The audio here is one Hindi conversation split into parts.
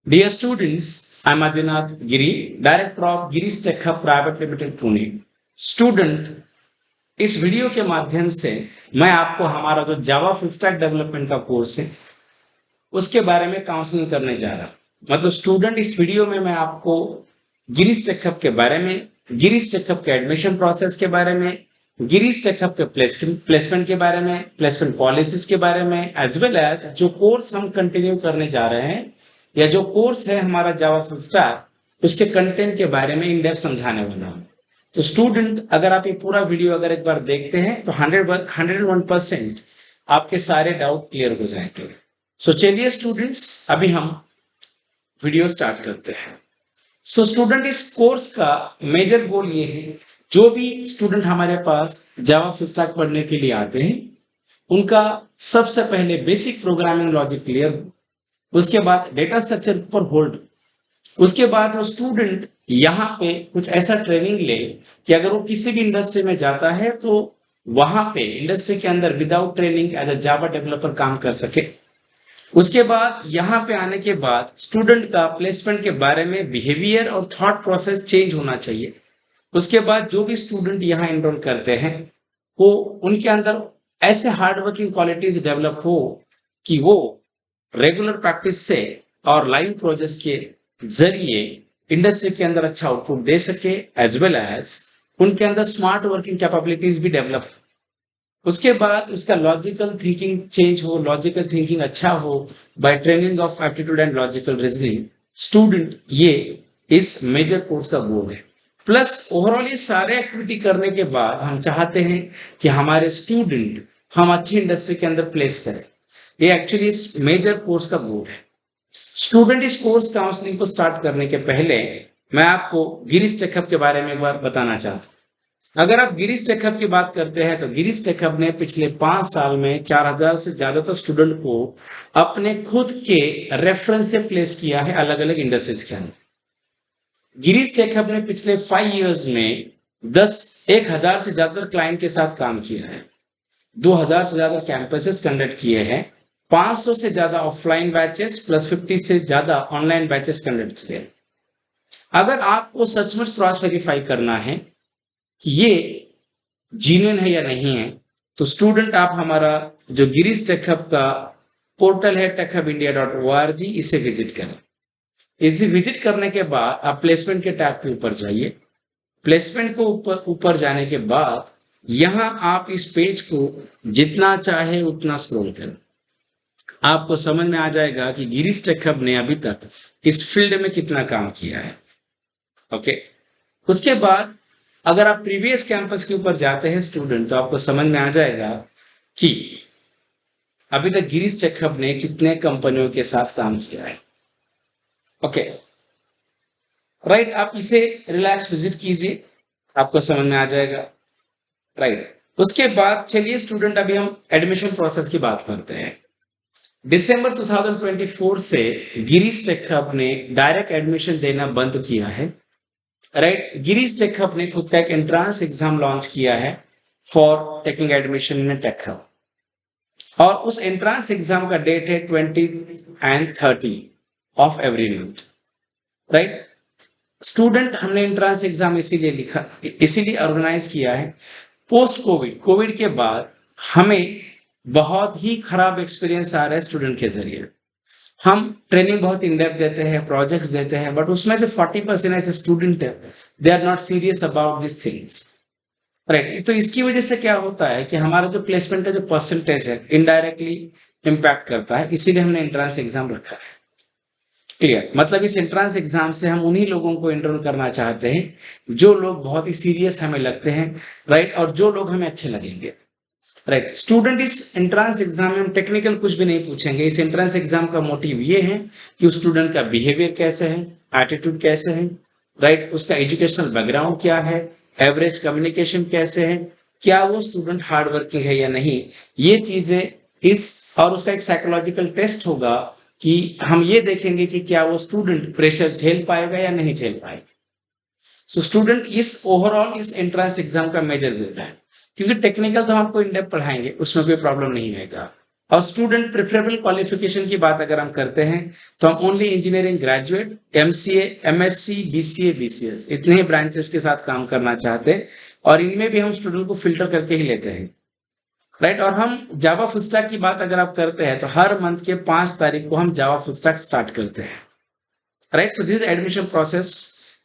Dear students, I am Adinath Giri, Director of Giri's Tech Hub Private Limited Pune. Student, इस वीडियो के माध्यम से मैं आपको हमारा जो जावा फुल स्टैक डेवलपमेंट का कोर्स है उसके बारे में काउंसलिंग करने जा रहा हूं। मतलब स्टूडेंट, इस वीडियो में मैं आपको गिरीश टेक हब के बारे में, गिरीश टेक हब के एडमिशन प्रोसेस के बारे में, गिरीश टेक हब के प्लेसमेंट के बारे में, प्लेसमेंट पॉलिसीज के बारे में, एज वेल एज जो कोर्स हम कंटिन्यू करने जा रहे हैं या जो कोर्स है हमारा जावा फुल स्टैक उसके कंटेंट के बारे में इन डेप्थ समझाने वाला हूं। तो स्टूडेंट, अगर आप ये पूरा वीडियो अगर एक बार देखते हैं तो 101% आपके सारे डाउट क्लियर हो जाएंगे। सो चलिए स्टूडेंट्स, अभी हम वीडियो स्टार्ट करते हैं। सो स्टूडेंट, इस कोर्स का मेजर गोल ये है, जो भी स्टूडेंट हमारे पास जावा फुल स्टैक पढ़ने के लिए आते हैं उनका सबसे पहले बेसिक प्रोग्रामिंग लॉजिक क्लियर हो, उसके बाद डेटा स्ट्रक्चर पर होल्ड, उसके बाद वो स्टूडेंट यहाँ पे कुछ ऐसा ट्रेनिंग ले कि अगर वो किसी भी इंडस्ट्री में जाता है तो वहां पे इंडस्ट्री के अंदर without training as a Java developer काम कर सके। उसके बाद यहाँ पे आने के बाद स्टूडेंट का प्लेसमेंट के बारे में बिहेवियर और थॉट प्रोसेस चेंज होना चाहिए। उसके बाद जो भी स्टूडेंट यहाँ एनरोल करते हैं वो उनके अंदर ऐसे हार्ड वर्किंग क्वालिटीज डेवलप हो कि वो रेगुलर प्रैक्टिस से और लाइव प्रोजेक्ट्स के जरिए इंडस्ट्री के अंदर अच्छा आउटपुट दे सके, एज वेल एज उनके अंदर स्मार्ट वर्किंग कैपेबिलिटीज भी डेवलप हो। उसके बाद उसका लॉजिकल थिंकिंग चेंज हो, लॉजिकल थिंकिंग अच्छा हो by training of aptitude and logical reasoning. Student, ये इस मेजर कोर्स का गोल है। प्लस ओवरऑल ये सारे एक्टिविटी करने के बाद हम चाहते हैं कि हमारे स्टूडेंट हम अच्छी इंडस्ट्री के अंदर प्लेस करें। ये एक्चुअली इस मेजर कोर्स का गोल है। स्टूडेंट, इस कोर्स काउंसलिंग को स्टार्ट करने के पहले मैं आपको गिरीश टेक हब के बारे में एक बार बताना चाहता हूं। अगर आप गिरीश टेक हब की बात करते हैं तो गिरीश टेक हब ने पिछले 5 साल में 4000 से ज्यादातर स्टूडेंट को अपने खुद के रेफरेंस से प्लेस किया है अलग अलग इंडस्ट्रीज के अंदर। गिरीश टेक हब ने पिछले 5 इयर्स में 1000 से ज्यादा क्लाइंट के साथ काम किया है, 2000 से ज्यादा कैंपसेस कंडक्ट किए हैं, 500 से ज्यादा ऑफलाइन बैचेस प्लस 50 से ज्यादा ऑनलाइन बैचेस कंडक्ट किए। अगर आपको सचमुच क्रॉस वेरीफाई करना है कि ये जीन्युइन है या नहीं है तो स्टूडेंट आप हमारा जो गिरीश टेक हब का पोर्टल है techhubindia.org, इसे विजिट करें। इसे विजिट करने के बाद आप प्लेसमेंट के टैब के ऊपर जाइए। प्लेसमेंट को ऊपर जाने के बाद यहां आप इस पेज को जितना चाहे उतना स्क्रॉल करें। आपको समझ में आ जाएगा कि गिरीश टेक हब ने अभी तक इस फील्ड में कितना काम किया है। ओके, उसके बाद अगर आप प्रीवियस कैंपस के ऊपर जाते हैं स्टूडेंट तो आपको समझ में आ जाएगा कि अभी तक गिरीश टेक हब ने कितने कंपनियों के साथ काम किया है। ओके राइट, आप इसे रिलैक्स विजिट कीजिए, आपको समझ में आ जाएगा। राइट, उसके बाद चलिए स्टूडेंट अभी हम एडमिशन प्रोसेस की बात करते हैं। दिसंबर 2024 से गिरीश टेक हब ने डायरेक्ट एडमिशन देना बंद किया है। राइट, गिरीश टेक हब ने खुद का एक एंट्रेंस एग्जाम लॉन्च किया है for taking admission in tech hub, और उस एंट्रेंस एग्जाम का डेट है 20 and 30 of every month. Right student, हमने एंट्रेंस एग्जाम इसीलिए ऑर्गेनाइज किया है। पोस्ट कोविड के बाद हमें बहुत ही खराब एक्सपीरियंस आ रहा है स्टूडेंट के जरिए। हम ट्रेनिंग बहुत इन डेप्थ देते हैं, प्रोजेक्ट्स देते हैं, बट उसमें से 40% ऐसे स्टूडेंट है they are not serious about this things. Right, तो इसकी वजह से क्या होता है कि हमारा जो प्लेसमेंट का जो परसेंटेज है इनडायरेक्टली इम्पैक्ट करता है, इसीलिए हमने एंट्रेंस एग्जाम रखा है। क्लियर, मतलब इस एंट्रेंस एग्जाम से हम उन्हीं लोगों को एनरोल करना चाहते हैं जो लोग बहुत ही सीरियस हमें लगते हैं। राइट, और जो लोग हमें अच्छे लगेंगे। राइट स्टूडेंट, इस एंट्रेंस एग्जाम में हम टेक्निकल कुछ भी नहीं पूछेंगे। इस एंट्रेंस एग्जाम का मोटिव ये है कि उस स्टूडेंट का बिहेवियर कैसे है, एटीट्यूड कैसे है, राइट उसका एजुकेशनल बैकग्राउंड क्या है, एवरेज कम्युनिकेशन कैसे है, क्या वो स्टूडेंट हार्ड वर्किंग है या नहीं, ये चीजें और उसका एक साइकोलॉजिकल टेस्ट होगा कि हम ये देखेंगे कि क्या वो स्टूडेंट प्रेशर झेल पाएगा या नहीं झेल पाएगा। सो स्टूडेंट, इस ओवरऑल इस एंट्रेंस एग्जाम का मेजर गोल है, क्योंकि टेक्निकल तो हम आपको इन डेप्थ पढ़ाएंगे, उसमें कोई प्रॉब्लम नहीं आएगा। और स्टूडेंट प्रेफरेबल क्वालिफिकेशन की बात अगर हम करते हैं तो हम only engineering graduate, MCA, MSc, BCA, BCS इतने ही ब्रांचेस के साथ काम करना चाहते हैं और इनमें भी हम स्टूडेंट को फिल्टर करके ही लेते हैं, राइट। और हम जावा फुल स्टैक की बात अगर आप करते हैं तो हर मंथ के 5 तारीख को हम जावा फुल स्टैक स्टार्ट करते हैं, right. So this admission process,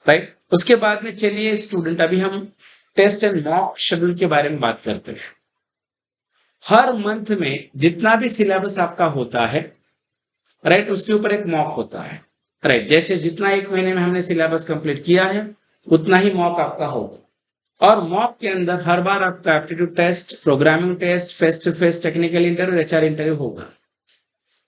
right. उसके बाद में चलिए स्टूडेंट अभी हम टेस्ट एंड मॉक शेड्यूल के बारे में बात करते हैं। हर मंथ में जितना भी सिलेबस आपका होता है, राइट, उसके ऊपर एक मॉक होता है, राइट। जैसे जितना एक महीने में हमने सिलेबस कंप्लीट किया है उतना ही मॉक आपका होगा और मॉक के अंदर हर बार आपका aptitude test, programming test, face to face technical interview, HR interview होगा,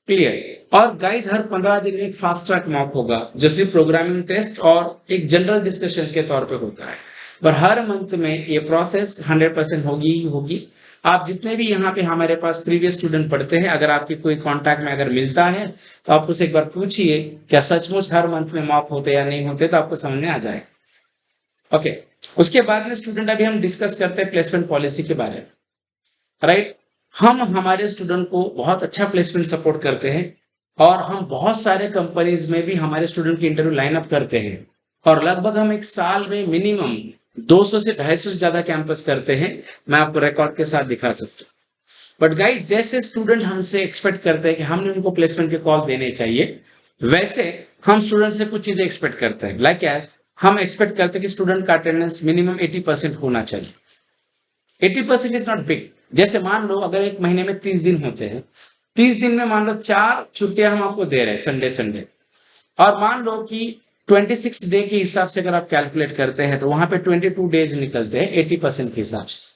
क्लियर। और गाइज हर 15 दिन में एक फास्ट ट्रैक मॉक होगा जो सिर्फ प्रोग्रामिंग टेस्ट और एक जनरल डिस्कशन के तौर पे होता है, पर हर मंथ में ये प्रोसेस 100% होगी ही होगी। आप जितने भी यहाँ पे हमारे पास प्रीवियस स्टूडेंट पढ़ते हैं, अगर आपके कोई कांटेक्ट में अगर मिलता है तो आप उससे एक बार पूछिए क्या सचमुच हर मंथ में मॉक होते या नहीं होते, तो आपको समझ में आ जाए, ओके। उसके बाद में स्टूडेंट अभी हम डिस्कस करते हैं प्लेसमेंट पॉलिसी के बारे में, राइट। हम हमारे स्टूडेंट को बहुत अच्छा प्लेसमेंट सपोर्ट करते हैं और हम बहुत सारे कंपनीज में भी हमारे स्टूडेंट की इंटरव्यू लाइन अप करते हैं और लगभग हम एक साल में मिनिमम 200 से 250 से ज्यादा कैंपस करते हैं। मैं आपको रिकॉर्ड के साथ दिखा सकता हूँ। बट गाइस जैसे स्टूडेंट हमसे एक्सपेक्ट करते हैं कि हमने उनको प्लेसमेंट के कॉल देने चाहिए, वैसे हम स्टूडेंट से कुछ चीजें एक्सपेक्ट करते हैं। लाइक एज हम एक्सपेक्ट करते हैं कि स्टूडेंट का अटेंडेंस मिनिमम 80% होना चाहिए। 80% इज नॉट बिग। जैसे मान लो अगर एक महीने में 30 दिन होते हैं, 30 दिन में मान लो 4 छुट्टियां हम आपको दे रहे हैं, संडे संडे, और मान लो कि 26 डे के हिसाब से अगर आप कैलकुलेट करते हैं तो वहां पे 22 डेज निकलते हैं 80% के हिसाब से।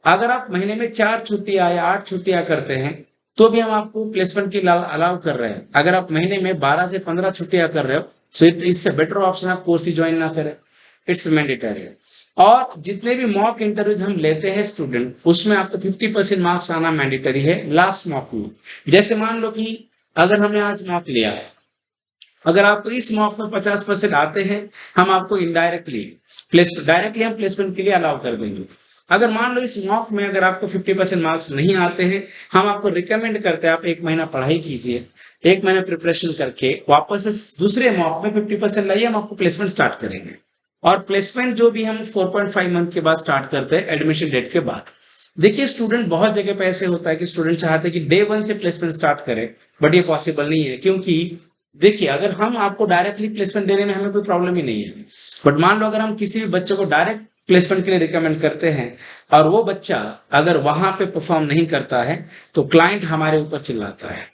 अगर आप महीने में 4 छुट्टियां या 8 छुट्टियां करते हैं तो भी हम आपको प्लेसमेंट की अलाउ कर रहे हैं। अगर आप महीने में 12 से 15 छुट्टियां कर रहे हो तो इससे बेटर ऑप्शन आप कोर्स ही ज्वाइन ना करें, इट्स मैंडेटरी। और जितने भी मॉक इंटरव्यूज हम लेते हैं स्टूडेंट, उसमें आपको 50% मार्क्स आना मैंडेटरी है लास्ट मॉक में। जैसे मान लो कि अगर हमने आज मॉक लिया, अगर आपको इस मॉक में 50% आते हैं, हम आपको इनडायरेक्टली डायरेक्टली हम प्लेसमेंट के लिए अलाउ कर देंगे। अगर मान लो इस मॉक में अगर आपको 50% मार्क्स नहीं आते हैं, हम आपको रिकमेंड करते हैं आप 1 महीना पढ़ाई कीजिए, 1 महीना प्रिपरेशन करके वापस से दूसरे मॉक में 50% लाइए, हम आपको प्लेसमेंट स्टार्ट करेंगे। और प्लेसमेंट जो भी हम 4.5 मंथ के बाद स्टार्ट करते हैं एडमिशन डेट के बाद। देखिए स्टूडेंट बहुत जगह पे ऐसे होता है कि स्टूडेंट चाहते हैं कि डे 1 से प्लेसमेंट स्टार्ट करें, बट ये पॉसिबल नहीं है। क्योंकि देखिए अगर हम आपको डायरेक्टली प्लेसमेंट देने में हमें कोई प्रॉब्लम ही नहीं है, बट मान लो अगर हम किसी भी बच्चे को डायरेक्ट प्लेसमेंट के लिए रिकमेंड करते हैं और वो बच्चा अगर वहां पे परफॉर्म नहीं करता है तो क्लाइंट हमारे ऊपर चिल्लाता है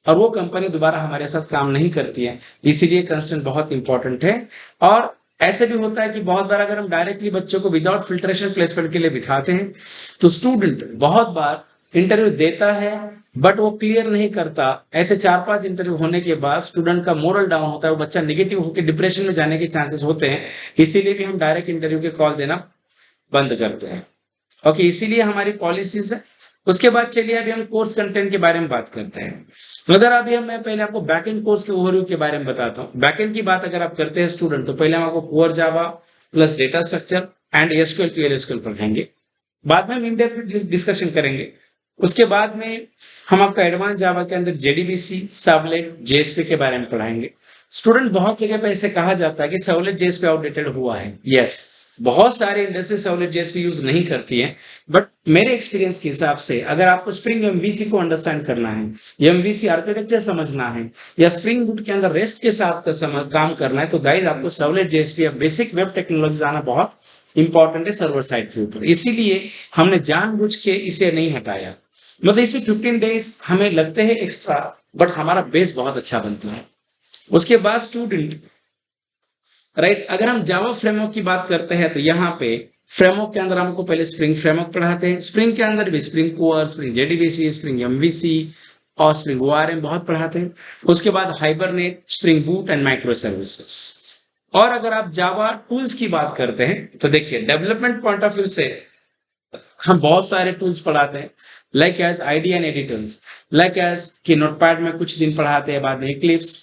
और वो कंपनी दोबारा हमारे साथ काम नहीं करती है। इसीलिए कंस्टेंट बहुत इंपॉर्टेंट है। और ऐसे भी होता है कि बहुत बार अगर हम डायरेक्टली बच्चों को विदाउट फिल्ट्रेशन प्लेसमेंट के लिए बिठाते हैं तो स्टूडेंट बहुत बार इंटरव्यू देता है बट वो क्लियर नहीं करता। ऐसे 4-5 इंटरव्यू होने के बाद स्टूडेंट का मोरल डाउन होता है, वो बच्चा नेगेटिव होकर डिप्रेशन में जाने के चांसेस होते हैं। इसीलिए भी हम डायरेक्ट इंटरव्यू के कॉल देना बंद करते हैं, ओके। इसीलिए हमारी पॉलिसीज है। उसके बाद चलिए अभी हम कोर्स कंटेंट के बारे में बात करते हैं। अगर अभी मैं पहले आपको बैकएंड कोर्स के ओवरव्यू के बारे में बताता हूँ। बैकएंड की बात अगर आप करते हैं स्टूडेंट, तो पहले हम आपको core Java plus data structure and SQL PL पढ़ाएंगे, बाद में हम इन डेप्थ डिस्कशन करेंगे। उसके बाद में हम आपको एडवांस जावा के अंदर जेडीबीसी, सर्वलेट, जेएसपी के बारे में पढ़ाएंगे। स्टूडेंट बहुत जगह पे ऐसे कहा जाता है कि सर्वलेट जेएसपी आउटडेटेड हुआ है। यस, बहुत सारे इंडस्ट्री सर्वलेट जेएसपी यूज नहीं करती है, बट मेरे एक्सपीरियंस के हिसाब से अगर आपको स्प्रिंग एमवीसी को अंडरस्टैंड करना है, एमवीसी आर्किटेक्चर समझना है, या स्प्रिंग बूट के अंदर रेस्ट के साथ काम करना है, तो गाइस आपको सर्वलेट जेएसपी या बेसिक वेब टेक्नोलॉजी आना बहुत इंपॉर्टेंट है सर्वर साइड के ऊपर। इसीलिए हमने जानबूझ के इसे नहीं हटाया। मतलब इसमें 15 डेज हमें लगते हैं एक्स्ट्रा, बट हमारा बेस बहुत अच्छा बनता है। उसके बाद स्टूडेंट, राइट, अगर हम जावा फ्रेमवर्क की बात करते हैं तो यहाँ पे फ्रेमवर्क के अंदर हमको पहले स्प्रिंग फ्रेमवर्क पढ़ाते हैं। स्प्रिंग के अंदर भी spring core, spring JDBC, spring MVC और स्प्रिंग ओआरएम बहुत पढ़ाते हैं। उसके बाद hibernate, spring Boot and micro services. और अगर आप जावा टूल्स की बात करते हैं तो देखिए डेवलपमेंट पॉइंट ऑफ व्यू से हम बहुत सारे टूल्स पढ़ाते हैं, like as IDE and editors, like as कि नोटपैड में कुछ दिन पढ़ाते हैं, बाद में Eclipse,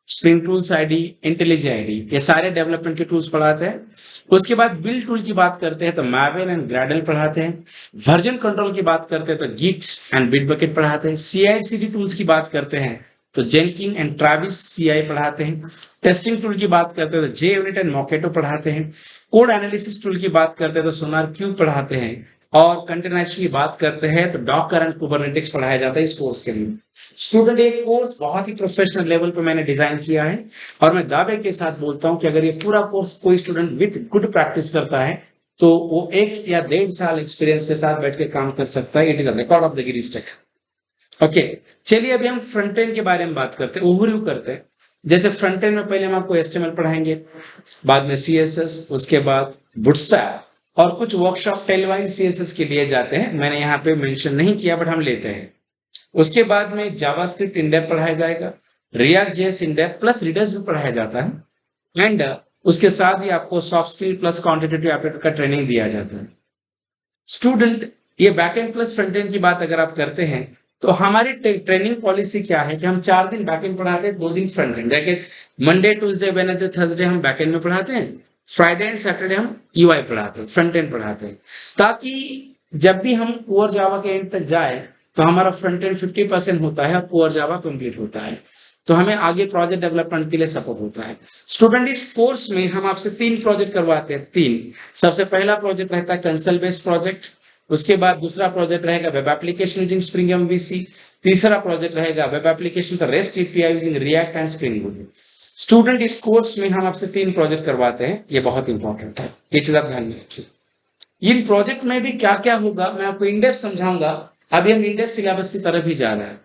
spring tools IDE, IntelliJ IDE, ये सारे डेवलपमेंट के टूल्स पढ़ाते हैं। उसके बाद बिल्ड टूल की बात करते हैं तो मैवेन एंड ग्रेडल पढ़ाते हैं। वर्जन कंट्रोल की बात करते हैं तो गिट एंड बिटबकेट पढ़ाते हैं। CI/CD टूल्स की बात करते हैं तो जेनकिन एंड ट्रैविस CI पढ़ाते हैं। टेस्टिंग टूल की बात करते हैं तो JUnit एंड मोकेटो पढ़ाते हैं। कोड एनालिसिस टूल की बात करते हैं तो सोनार क्यूब पढ़ाते हैं। और कंटेनराइजेशन की बात करते हैं तो डॉकर एंड कुबरनेटिक्स पढ़ाया जाता है इस कोर्स के लिए। स्टूडेंट, एक कोर्स बहुत ही प्रोफेशनल लेवल पे मैंने डिजाइन किया है और मैं दावे के साथ बोलता हूं कि अगर ये पूरा कोर्स कोई स्टूडेंट विद गुड प्रैक्टिस करता है तो वो 1 या 1.5 साल एक्सपीरियंस के साथ बैठ के काम कर सकता है। It is a record of the Girish tech. Okay, चलिए अभी हम फ्रंट एंड के बारे में बात करते हैं, ओवरव्यू करते हैं। जैसे फ्रंट एंड में पहले हम आपको HTML पढ़ाएंगे, बाद में CSS, उसके बाद बूटस्ट्रैप और कुछ वर्कशॉप टेलवाइन CSS के लिए जाते हैं। मैंने यहाँ पे मेंशन नहीं किया बट हम लेते हैं। उसके बाद में जावास्क्रिप्ट इन डेप्थ पढ़ाया जाएगा, react JS in depth plus readers भी पढ़ाया जाता है एंड उसके साथ ही आपको soft skill plus quantitative aptitude का ट्रेनिंग दिया जाता है। स्टूडेंट, ये बैकएंड प्लस फ्रंट एंड की बात अगर आप करते हैं तो हमारी ट्रेनिंग पॉलिसी क्या है कि हम 4 दिन बैकएंड पढ़ाते हैं, 2 दिन फ्रंट एंड। जैसे मंडे, ट्यूसडे, वेडनेसडे, थर्सडे हम बैकएंड में पढ़ाते हैं, फ्राइडे एंड सैटरडे हम UI पढ़ाते हैं, फ्रंट एंड पढ़ाते हैं, ताकि जब भी हम पुअर जावा के एंड तक जाए तो हमारा फ्रंट एंड 50% होता है और पुअर जावा कंप्लीट होता है, तो हमें आगे प्रोजेक्ट डेवलपमेंट के लिए सपोर्ट होता है। स्टूडेंट, इस कोर्स में हम आपसे 3 प्रोजेक्ट करवाते हैं। 3, सबसे पहला प्रोजेक्ट रहता है कंसोल बेस्ड प्रोजेक्ट, उसके बाद दूसरा प्रोजेक्ट रहेगा web application using spring MVC, तीसरा प्रोजेक्ट रहेगा वेब एप्लीकेशन का REST API using react and spring boot. Student, इस कोर्स में हम आपसे 3 प्रोजेक्ट करवाते हैं, ये बहुत इंपॉर्टेंट है, ये चीज आप ध्यान में रखिए। इन प्रोजेक्ट में भी क्या क्या होगा मैं आपको इन डेप्थ समझाऊंगा। अभी हम इन डेप्थ सिलेबस की तरफ ही जा रहे हैं।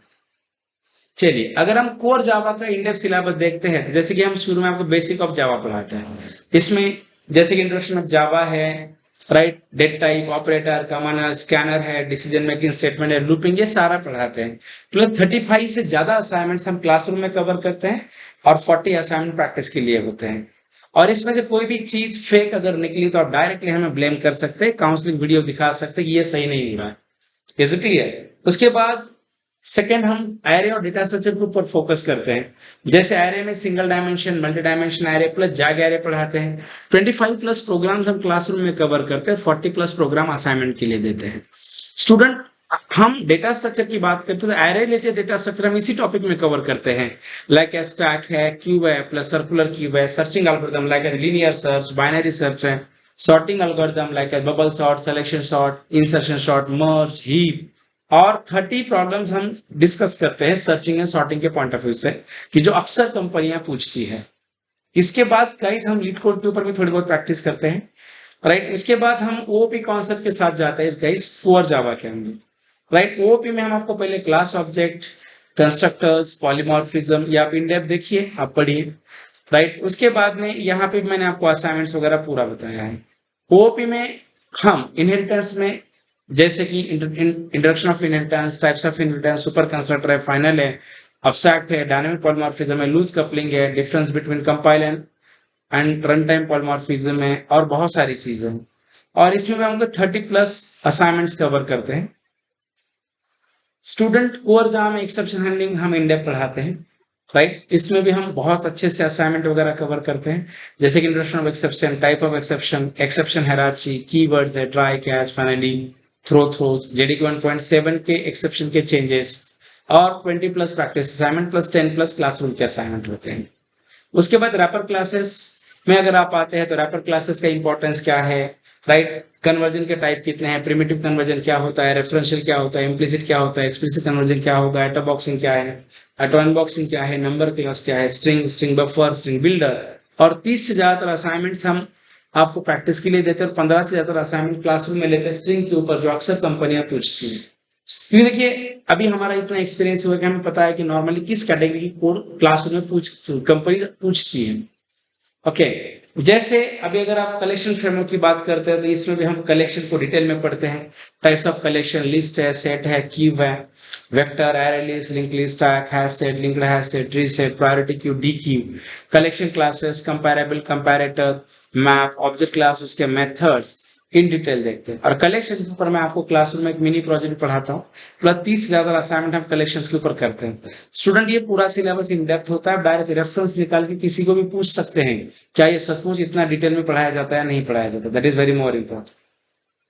चलिए, अगर हम कोर जावा का इन डेप्थ सिलेबस देखते हैं, जैसे कि हम शुरू में आपको बेसिक ऑफ जावा पढ़ाते हैं, इसमें जैसे कि इंट्रोडक्शन ऑफ जावा है, right, date type, operator, commander, scanner है, डिसीजन मेकिंग स्टेटमेंट है, लूपिंग, ये सारा पढ़ाते हैं। प्लस 35 से ज्यादा असाइनमेंट्स हम क्लासरूम में कवर करते हैं और 40 असाइनमेंट प्रैक्टिस के लिए होते हैं। और इसमें से कोई भी चीज फेक अगर निकली तो आप डायरेक्टली हमें ब्लेम कर सकते हैं, काउंसलिंग वीडियो दिखा सकते हैं कि ये सही नहीं हो रहा है। Is it clear? उसके बाद सेकेंड, हम एरे और डेटा स्ट्रक्चर के ऊपर फोकस करते हैं। जैसे एरे में single dimension, multi dimension array plus zag array पढ़ाते हैं। 25 प्लस प्रोग्राम्स हम क्लासरूम में कवर करते हैं, 40 प्लस प्रोग्राम असाइनमेंट के लिए देते हैं। स्टूडेंट, हम डेटा स्ट्रक्चर की बात करते हैं तो एरे रिलेटेड डेटा स्ट्रक्चर हम इसी टॉपिक में कवर करते हैं, लाइक स्टैक है, क्यूब है, प्लस सर्कुलर क्यूब है, searching algorithm like linear search, binary search है, sorting algorithm like bubble sort, selection sort, insertion sort, merge, heap, और 30 प्रॉब्लम्स हम डिस्कस करते हैं सर्चिंग एंड सॉर्टिंग के पॉइंट ऑफ व्यू से, कि जो अक्सर कंपनियां पूछती है। इसके बाद गाइस हम लीड कोड के ऊपर भी थोड़ी बहुत प्रैक्टिस करते हैं, राइट। उसके बाद हम OOP कॉन्सेप्ट के साथ जाते हैं गाइस पुअर जावा के अंदर, राइट। OOP में हम आपको पहले क्लास ऑब्जेक्ट, कंस्ट्रक्टर्स, पॉलीमॉर्फिज्म, या आप इन डेप्थ देखिए, आप पढ़िए, राइट। उसके बाद में यहाँ पे मैंने आपको असाइनमेंट्स वगैरह पूरा बताया है। OOP में हम इनहेरिटेंस में जैसे कि introduction of inheritance, types of inheritance, super constructor है, फाइनल है, अब्स्ट्रैक्ट है, डायनामिक पॉलीमॉर्फिज्म है, लूज कपलिंग है, difference between compile and run time polymorphism है, और बहुत सारी चीजें हैं। और इसमें भी हमको 30 प्लस असाइनमेंट्स कवर करते हैं। स्टूडेंट, कोर जावा में एक्सेप्शन हैंडलिंग हम इन डेप्थ पढ़ाते हैं, राइट। इसमें भी हम बहुत अच्छे से असाइनमेंट वगैरह कवर करते हैं, जैसे कि introduction of exception, type of exception, exception hierarchy, keywords है, try, catch, finally, throws, JDK 1.7 के एक्सेप्शन के चेंजेस, और 20 plus practice assignment plus 10 plus classroom के असाइनमेंट होते हैं। उसके बाद रैपर क्लासेस में अगर आप आते हैं तो रैपर क्लासेस का इंपॉर्टेंस क्या है, राइट। कन्वर्जन के टाइप कितने हैं, प्रिमिटिव कन्वर्जन क्या होता है, रेफरेंशियल क्या होता है, इम्प्लिसिट क्या होता है, एक्सप्लिसिट कन्वर्जन क्या होगा, एटो बॉक्सिंग क्या है, एटो अनबॉक्सिंग क्या है, नंबर क्लास क्या है, स्ट्रिंग बफर, स्ट्रिंग बिल्डर। और 30 से ज्यादातर असाइनमेंट्स हम आपको प्रैक्टिस के लिए देते हैं और 15 से ज्यादा असाइनमेंट क्लासरूम में लेते हैं स्ट्रिंग के ऊपर, जो अक्सर कंपनियां पूछती हैं। क्योंकि देखिए, अभी हमारा इतना एक्सपीरियंस हुआ कि हमें पता है कि नॉर्मली किस कैटेगरी की कोड क्लासरूम में कंपनी पूछती है। ओके, जैसे अभी अगर आप कलेक्शन फ्रेमवर्क की बात करते हैं तो इसमें भी हम कलेक्शन को डिटेल में पढ़ते हैं। टाइप्स ऑफ कलेक्शन, लिस्ट है, सेट है, क्यूब है, vector, array list, link list, hash set, linked hash set, tree set, priority queue, D Q, collection classes, comparable, comparator, map, object class, उसके मेथड्स, इन डिटेल देखते हैं। और कलेक्शन के ऊपर मैं आपको क्लासरूम में एक मिनी प्रोजेक्ट पढ़ाता हूँ, प्लस 30 से ज्यादा असाइनमेंट हम कलेक्शंस के ऊपर करते हैं। स्टूडेंट ये पूरा सिलेबस इन डेप्थ होता है, डायरेक्ट रेफरेंस निकाल के किसी को भी पूछ सकते हैं क्या ये सचमुच इतना डिटेल में पढ़ाया जाता है या नहीं पढ़ाया जाता। That is very more important.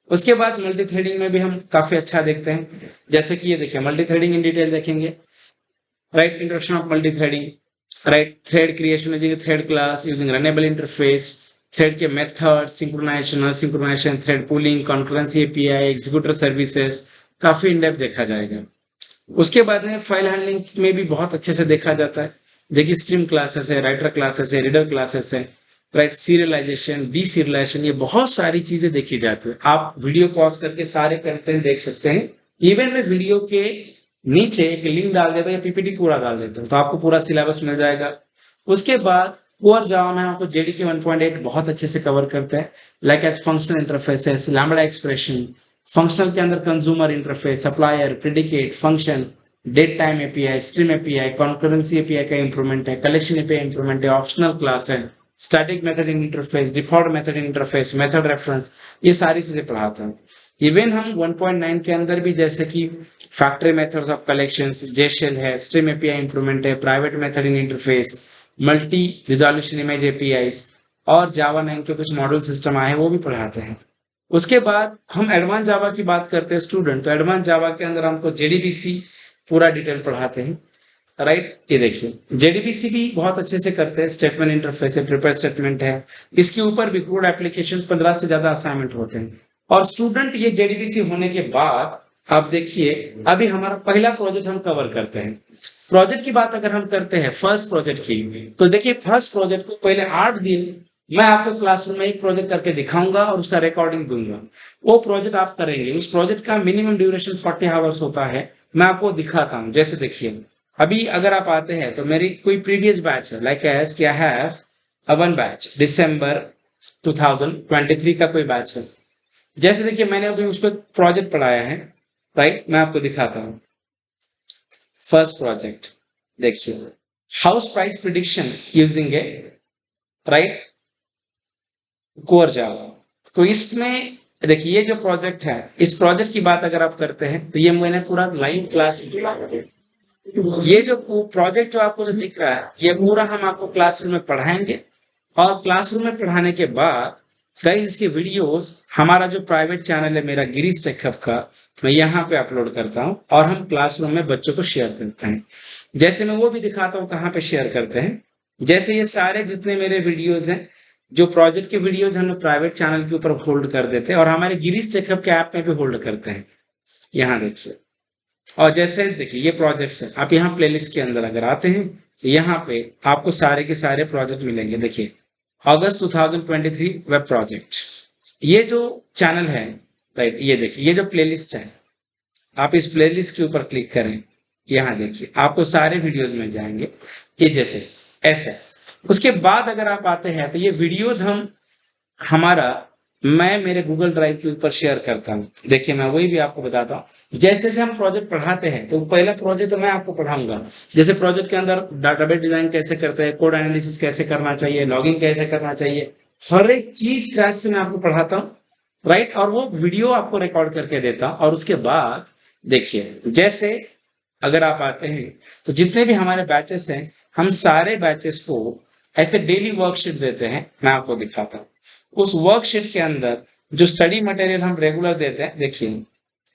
उसके बाद मल्टी थ्रेडिंग में भी हम काफी अच्छा देखते हैं, जैसे कि ये देखिए मल्टी थ्रेडिंग इन डिटेल देखेंगे। Right, introduction of multithreading, right, thread creation using thread class using runnable interface, thread के method, synchronization, synchronization, thread pooling, concurrency API, executor services, काफी इन डेप्थ देखा जाएगा। उसके बाद में फाइल हैंडलिंग में भी बहुत अच्छे से देखा जाता है, जैसे स्ट्रीम क्लासेस है, राइटर क्लासेस है, रीडर क्लासेस है, राइट, सीरियलाइजेशन, डी सीरियलाइजेशन, ये बहुत सारी चीजें देखी जाती है। आप वीडियो पॉज करके सारे कंटेंट देख सकते हैं। इवन मैं वीडियो के नीचे एक लिंक डाल देता हूँ या पीपीटी पूरा डाल देता हूँ, तो आपको पूरा सिलेबस मिल जाएगा। उसके बाद कोर जावा में आपको जेडीके 1.8 बहुत अच्छे से कवर करते हैं, like as functional interfaces, lambda expression, functional के अंदर consumer interface, supplier, predicate, function, date time API, stream API, concurrency API का इंप्रूवमेंट है, कलेक्शन एपीआई इंप्रूवमेंट है, ऑप्शनल क्लास है, static method in interface, default method in interface, method reference, ये सारी चीजें पढ़ाते हैं। इवन हम 1.9 के अंदर भी जैसे कि फैक्ट्री मेथड्स ऑफ कलेक्शंस, जेशेल है, स्ट्रीम एपीआई इंप्रूवमेंट है, private method in interface, multi resolution image APIs और जावा 9 के कुछ मॉडल सिस्टम आए हैं वो भी पढ़ाते हैं। उसके बाद हम एडवांस जावा की बात करते हैं स्टूडेंट, तो एडवांस जावा के अंदर हमको जेडीबीसी पूरा डिटेल पढ़ाते हैं। राइट, ये देखिए जेडीबीसी भी बहुत अच्छे से करते हैं, स्टेटमेंट इंटरफेस है, प्रिपेयर स्टेटमेंट है, इसके ऊपर भी कोड एप्लीकेशन 15 से ज्यादा असाइनमेंट होते हैं। और स्टूडेंट ये जेडीबीसी होने के बाद आप देखिए अभी हमारा पहला प्रोजेक्ट हम कवर करते हैं। प्रोजेक्ट की बात अगर हम करते हैं फर्स्ट प्रोजेक्ट की, तो देखिए फर्स्ट प्रोजेक्ट को पहले 8 दिन मैं आपको क्लासरूम में एक प्रोजेक्ट करके दिखाऊंगा और उसका रिकॉर्डिंग दूंगा। वो प्रोजेक्ट आप करेंगे, उस प्रोजेक्ट का मिनिमम ड्यूरेशन 40 आवर्स होता है। मैं आपको दिखाता हूँ, जैसे देखिए अभी अगर आप आते हैं तो मेरी कोई प्रीवियस बैच है, लाइक एज क्या है वन बैच दिसंबर 2023 का कोई बैच है। जैसे देखिए मैंने अभी उस पर प्रोजेक्ट पढ़ाया है। राइट, मैं आपको दिखाता हूँ फर्स्ट प्रोजेक्ट। देखिए हाउस प्राइस प्रिडिक्शन यूजिंग ए राइट कोर जावा। तो इसमें देखिए ये जो प्रोजेक्ट है, इस प्रोजेक्ट की बात अगर आप करते हैं तो ये मैंने पूरा लाइव क्लास, ये जो प्रोजेक्ट जो आपको जो दिख रहा है ये पूरा हम आपको क्लासरूम में पढ़ाएंगे। और क्लासरूम में पढ़ाने के बाद कई इसके वीडियोस हमारा जो प्राइवेट चैनल है मेरा गिरीश टेक हब का, मैं यहाँ पे अपलोड करता हूँ और हम क्लासरूम में बच्चों को शेयर करते हैं। जैसे मैं वो भी दिखाता हूँ कहाँ पे शेयर करते हैं। जैसे ये सारे जितने मेरे वीडियोज हैं, जो प्रोजेक्ट के वीडियोज हम लोग प्राइवेट चैनल के ऊपर होल्ड कर देते हैं और हमारे गिरीश टेक हब के ऐप में भी होल्ड करते हैं। यहाँ देखिए, और जैसे देखिए ये प्रोजेक्ट्स है, आप यहाँ प्लेलिस्ट के अंदर अगर आते हैं तो यहाँ पे आपको सारे के सारे प्रोजेक्ट मिलेंगे। देखिए अगस्त 2023 वेब प्रोजेक्ट, ये जो चैनल है, राइट, ये देखिए ये जो प्लेलिस्ट है, आप इस प्लेलिस्ट के ऊपर क्लिक करें, यहाँ देखिए आपको सारे वीडियोज मिल जाएंगे ये जैसे ऐसे। उसके बाद अगर आप आते हैं तो ये वीडियोज मैं मेरे गूगल ड्राइव के ऊपर शेयर करता हूँ। देखिए मैं वही भी आपको बताता हूँ, जैसे जैसे हम प्रोजेक्ट पढ़ाते हैं तो पहला प्रोजेक्ट तो मैं आपको पढ़ाऊंगा, जैसे प्रोजेक्ट के अंदर डाटाबेस डिजाइन कैसे करते हैं, कोड एनालिसिस कैसे करना चाहिए, लॉगिंग कैसे करना चाहिए, हर एक चीज क्रैश से मैं आपको पढ़ाता हूँ। राइट, और वो वीडियो आपको रिकॉर्ड करके देता हूँ। और उसके बाद देखिए जैसे अगर आप आते हैं तो जितने भी हमारे बैचेस हैं, हम सारे बैचेस को ऐसे डेली वर्कशीट देते हैं। मैं आपको दिखाता हूँ उस वर्कशीट के अंदर जो स्टडी मटेरियल हम रेगुलर देते हैं, देखिए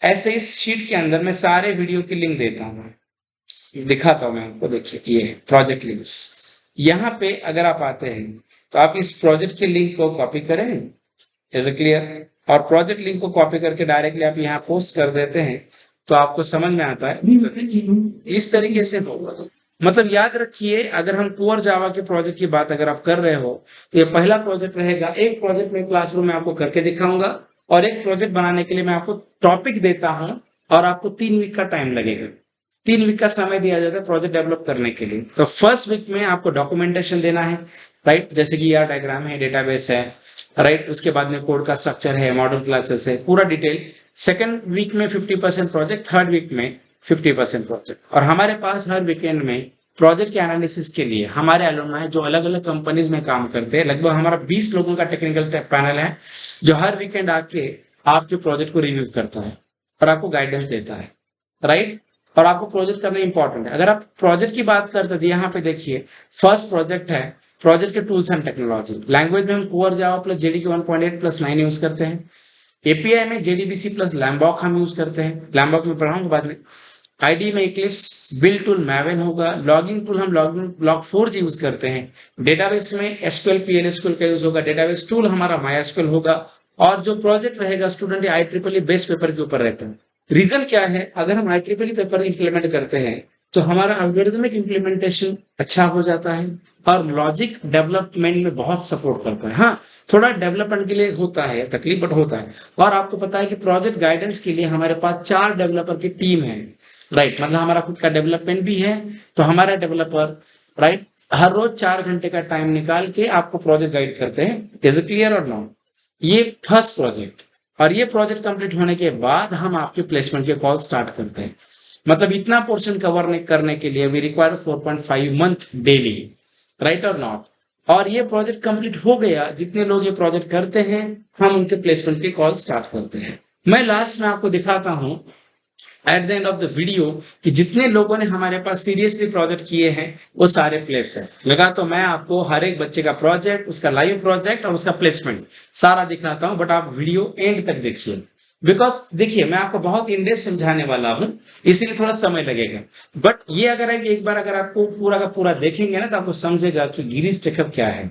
ऐसे इस शीट के अंदर मैं सारे वीडियो की लिंक देता हूँ, दिखाता हूँ मैं आपको। देखिए ये है प्रोजेक्ट लिंक्स, यहाँ पे अगर आप आते हैं तो आप इस प्रोजेक्ट के लिंक को कॉपी करें, इज इट क्लियर, और प्रोजेक्ट लिंक को कॉपी करके डायरेक्टली आप यहाँ पोस्ट कर देते हैं तो आपको समझ में आता है। इस तरीके से होगा। मतलब याद रखिए अगर हम पुअर जावा के प्रोजेक्ट की बात अगर आप कर रहे हो तो ये पहला प्रोजेक्ट रहेगा। एक प्रोजेक्ट में क्लासरूम में आपको करके दिखाऊंगा और एक प्रोजेक्ट बनाने के लिए मैं आपको टॉपिक देता हूं और आपको 3 वीक का टाइम लगेगा। 3 वीक का समय दिया जाता है प्रोजेक्ट डेवलप करने के लिए। तो फर्स्ट वीक में आपको डॉक्यूमेंटेशन देना है, राइट, जैसे कि यार डायग्राम है, डेटाबेस है, राइट, उसके बाद में कोड का स्ट्रक्चर है, मॉडल क्लासेस है, पूरा डिटेल। सेकंड वीक में 50% प्रोजेक्ट, थर्ड वीक में 50% प्रोजेक्ट। और हमारे पास हर वीकेंड में प्रोजेक्ट के एनालिसिस के लिए हमारे अलुमनाई जो अलग अलग कंपनीज में काम करते हैं, लगभग हमारा 20 लोगों का टेक्निकल पैनल है जो हर वीकेंड आके आपके प्रोजेक्ट को रिव्यू करता है और आपको गाइडेंस देता है, राइट। और आपको प्रोजेक्ट करना इंपॉर्टेंट है। अगर आप प्रोजेक्ट की बात करते हैं, यहाँ पे देखिए फर्स्ट प्रोजेक्ट है प्रोजेक्ट के टूल्स एंड टेक्नोलॉजी। लैंग्वेज में हम core Java plus JDK 1.8 plus 9 use करते हैं। एपीआई में जेडीबीसी प्लस लैम्बॉक हम यूज करते हैं, लैम्बॉक में पढ़ाऊंगा बाद में। आईडी में इक्लिप्स, बिल्ड टूल मैवन होगा, लॉगिंग टूल हम log4j यूज करते हैं। डेटाबेस में एसक्यूएल पीएल एसक्यूएल का यूज होगा। डेटाबेस टूल हमारा माइएसक्यूएल होगा। और जो प्रोजेक्ट रहेगा स्टूडेंट IEEE बेस पेपर के ऊपर रहता है। रीजन क्या है, अगर हम IEEE पेपर इंप्लीमेंट करते हैं तो हमारा एल्गोरिथमिक इंप्लीमेंटेशन अच्छा हो जाता है और लॉजिक डेवलपमेंट में बहुत सपोर्ट करता है। हाँ, थोड़ा डेवलपमेंट के लिए होता है तकलीफ, बट होता है। और आपको पता है कि प्रोजेक्ट गाइडेंस के लिए हमारे पास 4 डेवलपर की टीम है, राइट। मतलब हमारा खुद का डेवलपमेंट भी है, तो हमारा डेवलपर, राइट, हर रोज 4 घंटे का टाइम निकाल के आपको प्रोजेक्ट गाइड करते हैं। इज इट क्लियर और नॉट? ये फर्स्ट प्रोजेक्ट, और ये प्रोजेक्ट कंप्लीट होने के बाद हम आपके प्लेसमेंट के कॉल स्टार्ट करते हैं। मतलब इतना पोर्शन कवर करने के लिए we require 4.5 month daily, right और नॉट। और ये प्रोजेक्ट कंप्लीट हो गया, जितने लोग ये प्रोजेक्ट करते हैं हम उनके प्लेसमेंट के कॉल स्टार्ट करते हैं। मैं लास्ट में आपको दिखाता हूं at the end of the video कि जितने लोगों ने हमारे पास सीरियसली प्रोजेक्ट किए हैं वो सारे प्लेस है। लगा तो मैं आपको हर एक बच्चे का प्रोजेक्ट, उसका लाइव प्रोजेक्ट और उसका प्लेसमेंट सारा दिखाता हूं, बट आप वीडियो एंड तक देखिए। बिकॉज देखिए मैं आपको बहुत इन डेप्थ समझाने वाला हूं, इसीलिए थोड़ा समय लगेगा। बट ये अगर एक बार अगर आपको पूरा का पूरा देखेंगे ना तो आपको समझेगा कि गिरीश टेकअप क्या है।